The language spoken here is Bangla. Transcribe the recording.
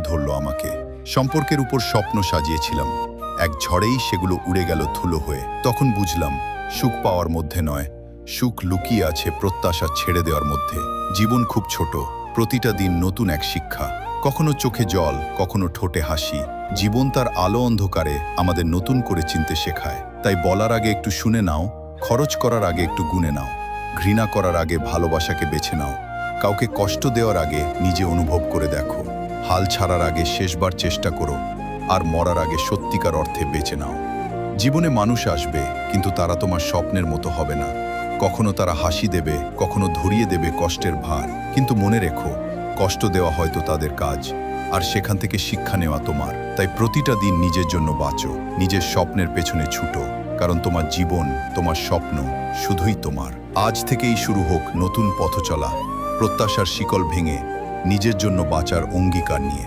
ধরল আমাকে। সম্পর্কের উপর স্বপ্ন সাজিয়েছিলাম, এক ঝড়েই সেগুলো উড়ে গেল ধুলো হয়ে। তখন বুঝলাম, সুখ পাওয়ার মধ্যে নয়, সুখ লুকিয়ে আছে প্রত্যাশা ছেড়ে দেওয়ার মধ্যে। জীবন খুব ছোট, প্রতিটা দিন নতুন এক শিক্ষা। কখনো চোখে জল, কখনো ঠোঁটে হাসি। জীবন তার আলো অন্ধকারে আমাদের নতুন করে চিনতে শেখায়। তাই বলার আগে একটু শুনে নাও, খরচ করার আগে একটু গুনে নাও, ঘৃণা করার আগে ভালোবাসাকে বেছে নাও, কাউকে কষ্ট দেওয়ার আগে নিজে অনুভব করে দেখো, হাল ছাড়ার আগে শেষবার চেষ্টা করো, আর মরার আগে সত্যিকার অর্থে বেঁচে নাও। জীবনে মানুষ আসবে, কিন্তু তারা তোমার স্বপ্নের মতো হবে না। কখনো তারা হাসি দেবে, কখনো ধরিয়ে দেবে কষ্টের ভার। কিন্তু মনে রেখো, কষ্ট দেওয়া হয়তো তাদের কাজ, আর সেখান থেকে শিক্ষা নেওয়া তোমার। তাই প্রতিটা দিন নিজের জন্য বাঁচো, নিজের স্বপ্নের পেছনে ছুটো, কারণ তোমার জীবন, তোমার স্বপ্ন শুধুই তোমার। আজ থেকেই শুরু হোক নতুন পথ চলা, প্রত্যাশার শিকল ভেঙে নিজের জন্য বাঁচার অঙ্গীকার নিয়ে।